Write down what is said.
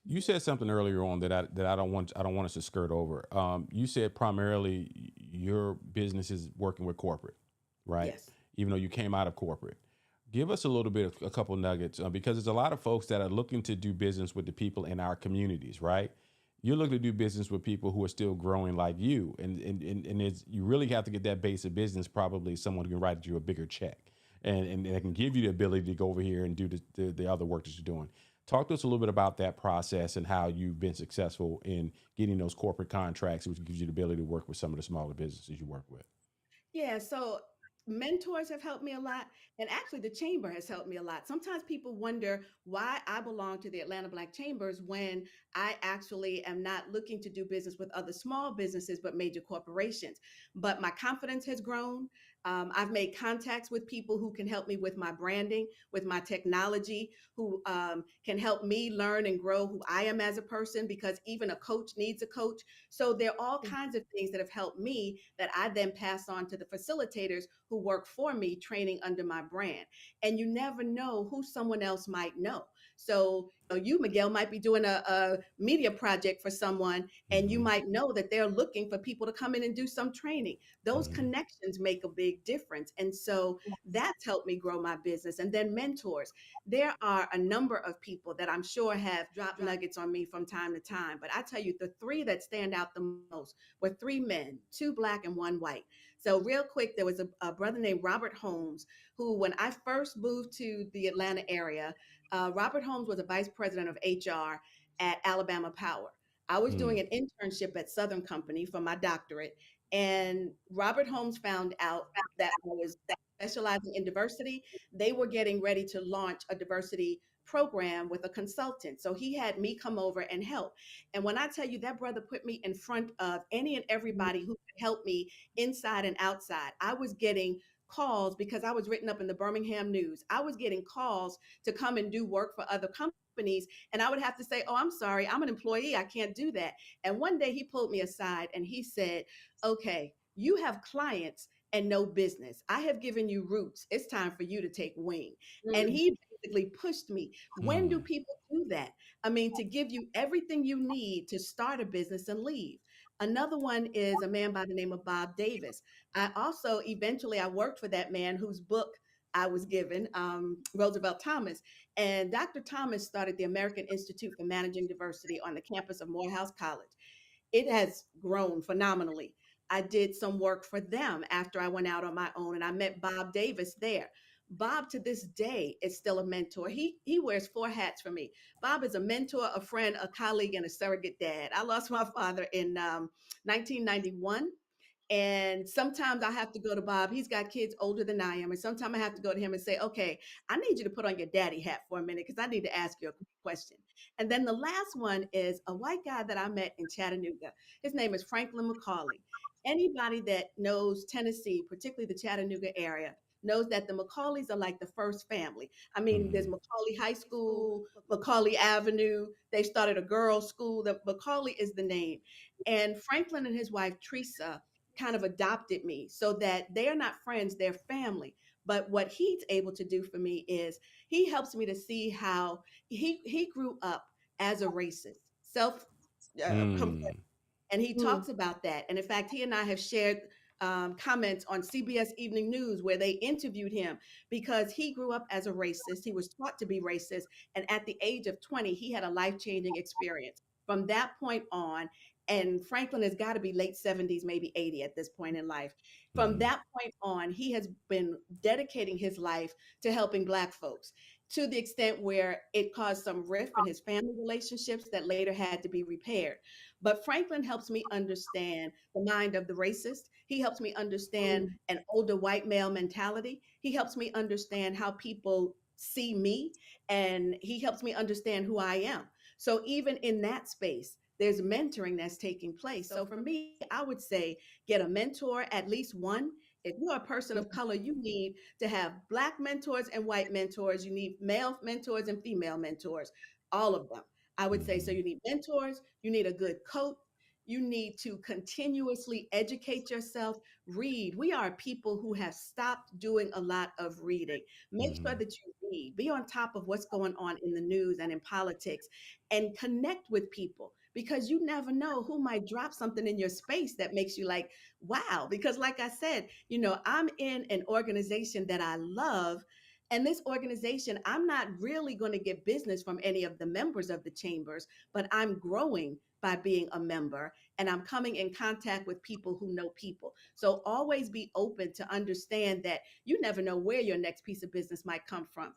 You said something earlier on that I don't want us to skirt over. You said primarily your business is working with corporate, right? Yes. Even though you came out of corporate. Give us a little bit of a couple nuggets because there's a lot of folks that are looking to do business with the people in our communities, right? You're looking to do business with people who are still growing like you, and it's, you really have to get that base of business. Probably someone who can write you a bigger check, and they can give you the ability to go over here and do the other work that you're doing. Talk to us a little bit about that process and how you've been successful in getting those corporate contracts, which gives you the ability to work with some of the smaller businesses you work with. Yeah, so mentors have helped me a lot, and actually the chamber has helped me a lot. Sometimes people wonder why I belong to the Atlanta Black Chambers when I actually am not looking to do business with other small businesses but major corporations. But my confidence has grown. I've made contacts with people who can help me with my branding, with my technology, who can help me learn and grow who I am as a person, because even a coach needs a coach. So there are all kinds of things that have helped me that I then pass on to the facilitators who work for me, training under my brand. And you never know who someone else might know. So you, Miguel, might be doing a media project for someone, and you Hmm. might know that they're looking for people to come in and do some training. Those Hmm. connections make a big difference. And so that's helped me grow my business. And then mentors. There are a number of people that I'm sure have dropped nuggets on me from time to time. But I tell you, the three that stand out the most were three men, two black and one white. So, real quick, there was a brother named Robert Holmes, who, when I first moved to the Atlanta area, Robert Holmes was a vice president of HR at Alabama Power. I was doing an internship at Southern Company for my doctorate, and Robert Holmes found out that I was specializing in diversity. They were getting ready to launch a diversity program with a consultant. So he had me come over and help. And when I tell you, that brother put me in front of any and everybody who could help me inside and outside, I was getting calls because I was written up in the Birmingham News. I was getting calls to come and do work for other companies. And I would have to say, "Oh, I'm sorry, I'm an employee. I can't do that." And one day he pulled me aside and he said, "Okay, you have clients and no business. I have given you roots. It's time for you to take wing." And he basically pushed me. When do Mm. people do that? I mean, to give you everything you need to start a business and leave. Another one is a man by the name of Bob Davis. I also eventually I worked for that man whose book I was given, Roosevelt Thomas. And Dr. Thomas started the American Institute for Managing Diversity on the campus of Morehouse College. It has grown phenomenally. I did some work for them after I went out on my own, and I met Bob Davis there. Bob to this day is still a mentor. He wears four hats for me. Bob is a mentor, a friend, a colleague, and a surrogate dad. I lost my father in 1991. And sometimes I have to go to Bob. He's got kids older than I am. And sometimes I have to go to him and say, "Okay, I need you to put on your daddy hat for a minute because I need to ask you a question." And then the last one is a white guy that I met in Chattanooga. His name is Franklin McCauley. Anybody that knows Tennessee, particularly the Chattanooga area, knows that the McCauleys are like the first family. I mean, there's Hmm. Macaulay High School, Macaulay Avenue. They started a girls' school. The Macaulay is the name. And Franklin and his wife, Teresa, kind of adopted me so that they're not friends, they're family. But what he's able to do for me is he helps me to see how he grew up as a racist, self Mm. and he talks about that. And in fact, he and I have shared comments on CBS Evening News where they interviewed him because he grew up as a racist. He was taught to be racist. And at the age of 20, he had a life changing experience. From that point on, and Franklin has got to be late 70s, maybe 80 at this point in life. From Hmm. that point on, he has been dedicating his life to helping Black folks to the extent where it caused some rift in his family relationships that later had to be repaired. But Franklin helps me understand the mind of the racist. He helps me understand an older white male mentality. He helps me understand how people see me, and he helps me understand who I am. So even in that space, there's mentoring that's taking place. So for me, I would say get a mentor, at least one. If you're a person of color, you need to have Black mentors and white mentors. You need male mentors and female mentors, all of them. I would say so. Hmm. You need mentors, you need a good coach, you need to continuously educate yourself, read. We are people who have stopped doing a lot of reading. Make sure Hmm. that you read, be on top of what's going on in the news and in politics, and connect with people, because you never know who might drop something in your space that makes you like, wow. Because, like I said, I'm in an organization that I love. And this organization, I'm not really going to get business from any of the members of the chambers, but I'm growing by being a member, and I'm coming in contact with people who know people. So always be open to understand that you never know where your next piece of business might come from.